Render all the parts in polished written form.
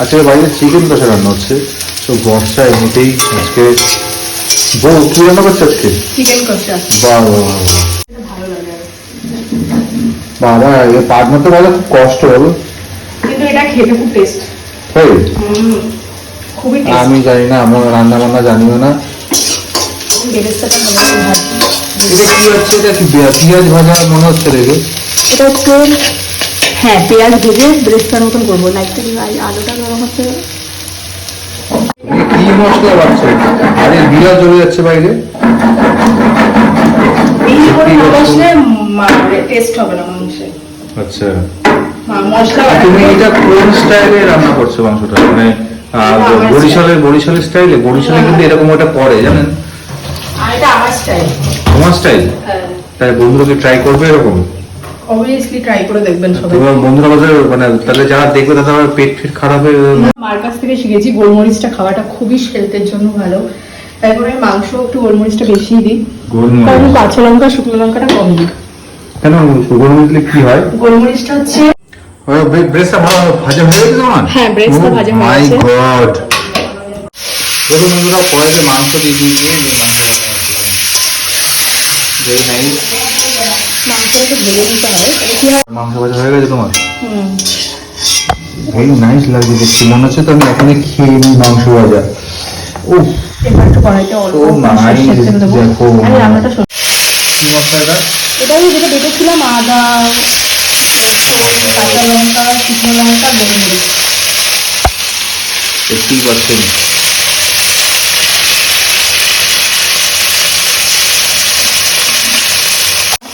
আজকে বাইরে চিকেন কষা রান্না হচ্ছে, তো বর্ষা এমনিতেই আজকে বউ কি রান্না করছে আজকে? চিকেন কষা। বাবা এ পাটনা তো ভালো, খুব কষ্ট বলো, কিন্তু এটা খেতে খুব টেস্ট। খুবই টেস্ট। আমি জানি না, আমার রান্না বান্না জানিও না। বেরেস্তাটা ভালো করে ভাজি। এটা কি হচ্ছে? এটা কি পেঁয়াজ ভাজা মনে হচ্ছে দেখে। এটা হচ্ছে, হ্যাঁ, পেঁয়াজ ভেজে বেরেস্তার মতন করবো। লাইটটা আলুটা গরম হচ্ছে। কি মশলা বাড়ছে? আরে বিড়াল চলে যাচ্ছে বাইরে। এই করে না বসলে টেস্ট হবে না মাংসে। আচ্ছা, মশলা তুমি এটা কোন স্টাইলে রান্না করছো মাংসটা? মানে বরিশালের স্টাইলে? বরিশালে কিন্তু এরকম একটা করে, জানেন? আর এটা আমার স্টাইল। তোমার স্টাইল? হ্যাঁ, তাই বন্ধুরা ট্রাই করবে এরকম? অবভিয়াসলি ট্রাই করে দেখবেন সবাই। তোমার বন্ধুরা মানে তাহলে যারা দেখবে তাদের পেট খারাপ হয়ে যাবে। মার কাছ থেকে শিখেছি গোলমরিচটা খাওয়াটা খুবই হেলথের জন্য ভালো। তারপরে মাংস একটু গোলমরিচটা বেশি দিই, কারণ কাঁচা লঙ্কা শুকনো লঙ্কাটা কম দিই। কেন গোলমরিচ দিলে কি হয়? গোলমরিচটা হচ্ছে ব্রেস্টটা ভাজা হয়ে গেছে তোমার? হ্যাঁ, ব্রেস্টটা ভাজা হয়ে গেছে। মাই গড, দেখো বন্ধুরা পরে মাংস দিয়ে দিয়েছে। মাংসটাকে ভেজে নিতে হবে, তাহলে কি হয়? মাংস ভাজা হয়ে গেছে তোমার? ভেরি নাইস লাগছে দেখতে, মনে হচ্ছে তো আমি এখনই খেয়ে নিই মাংস ভাজা। উফ, এবার একটু কড়াইতে অল্প সরষের তেল দেবো। দেখো আর রান্নাটা কি মশলাটা? এটাই যেটা বেটেছিলাম, আদা, রসুন, কাঁচা লঙ্কা, শুকনো লঙ্কা, গোলমরিচ। দেখতেই পাচ্ছেন।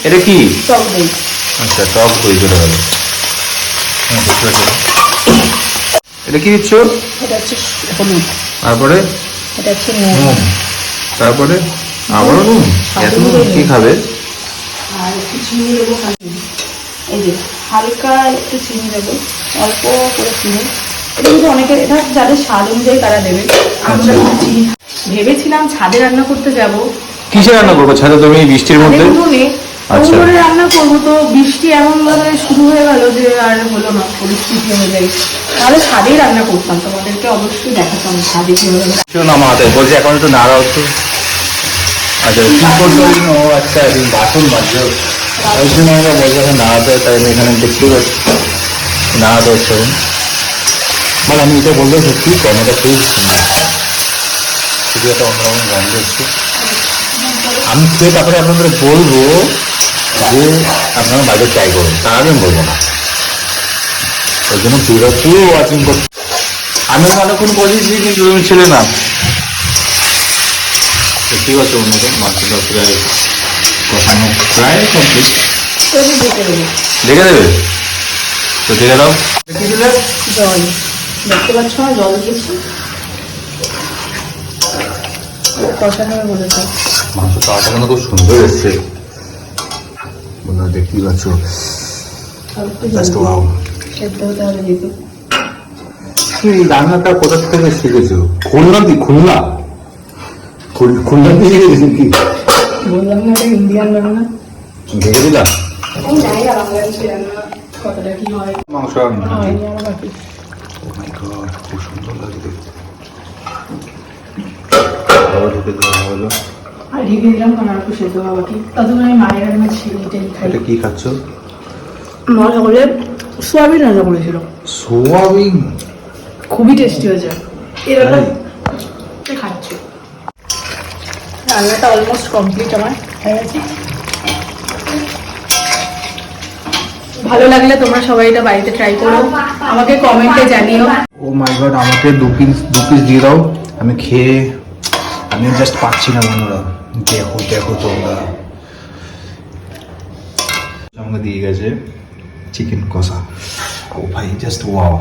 এটা কি? টক দই। আচ্ছা, টক দই চলে গেল। এটা কি দিচ্ছ? এটা হচ্ছে হলুদ। তারপরে এটা হচ্ছে নুন। তারপরে আবারও নুন? এত নুন কি খাবে? আর একটু চিনি দেবো। এই যে হালকা একটু চিনি দেবো, অল্প করে চিনি। এটা কিন্তু অনেকে, এটা যাদের স্বাদ অনুযায়ী তারা দেবে। আমরা চিনি ভেবেছিলাম ছাদে রান্না করতে যাব। কিসে রান্না করবো ছাদে তুমি বৃষ্টির মধ্যে? আচ্ছা, রান্না করবো, তো বৃষ্টি এমন ভাবে শুরু হয়ে গেল যে আর হলো না, পরিস্থিতি অনুযায়ী। তাহলে ছাদেই রান্না করতাম, তোমাদেরকে অবশ্যই দেখাতাম ছাদে কিভাবে। নামাতে বলছি, এখন একটু নাড়াও তো। আচ্ছা, কি করছো? ও আচ্ছা, বাসন মাজছো, ওই জন্য আমরা বলছি এখন নাড়াতে। তাই আমি এখানে দেখতে পাচ্ছি নাড়াতে হচ্ছে। মানে আমি এটা বলতে সত্যি গন্ধটা খুব শুধু একটা অন্যরকম গন্ধ হচ্ছে। আমি খেয়ে তারপরে আপনাদের বলবো যে আপনারা বাইরে ট্রাই করুন, তার আগে আমি বলবো না। ওই জন্য বিরক্তি ওয়াচিং করতে আমি অনেকক্ষণ বলেছি, কিন্তু তুমি ছেলে না। ঠিক আছে, অন্যদের মাছটা প্রায় কষানো প্রায় কমপ্লিট। দেখে দেবে তো, দেখে দাও। জল দেখতে পাচ্ছ না, জল দিয়েছি, কষানো বলেছে। মাংস খাওয়াটা কিন্তু খুব সুন্দর এসছে, দেখতেই পাচ্ছ। সেদ্ধ হতে হবে যেহেতু। এই রান্নাটা কোথা থেকে শিখেছো? খুলনা দিয়ে শিখেছো কি? বললাম না, এটা ইন্ডিয়ান রান্না। দেখে দিলাম আমি জানি না বাংলাদেশি রান্না কতটা কি হয়। মাংস হয়নি আমার বাকি। Oh my God, খুব সুন্দর লাগে দেখতে। হলো আর ঢেকে দিলাম, কারণ আর একটু সেদ্ধ হওয়া বাকি। ততক্ষণ আমি মায়ের রান্না ছিঁড়ে খাই। এটা কি খাচ্ছ? মা সকলে সোয়াবিন রান্না করেছিল। সোয়াবিন? খুবই টেস্টি হয়েছে। এরকম খাচ্ছি। রান্নাটা অলমোস্ট কমপ্লিট আমার হয়ে গেছে। ভালো লাগলে তোমরা সবাই এটা বাড়িতে ট্রাই করো, আমাকে কমেন্টে জানিও। ও মাই গড, আমাকে দু পিস দিয়ে দাও, আমি খেয়ে আমি জাস্ট পাচ্ছি না বন্ধুরা। দেখো তোমরা, আমাকে দিয়ে গেছে চিকেন কষা। ও ভাই, জাস্ট ওয়াও।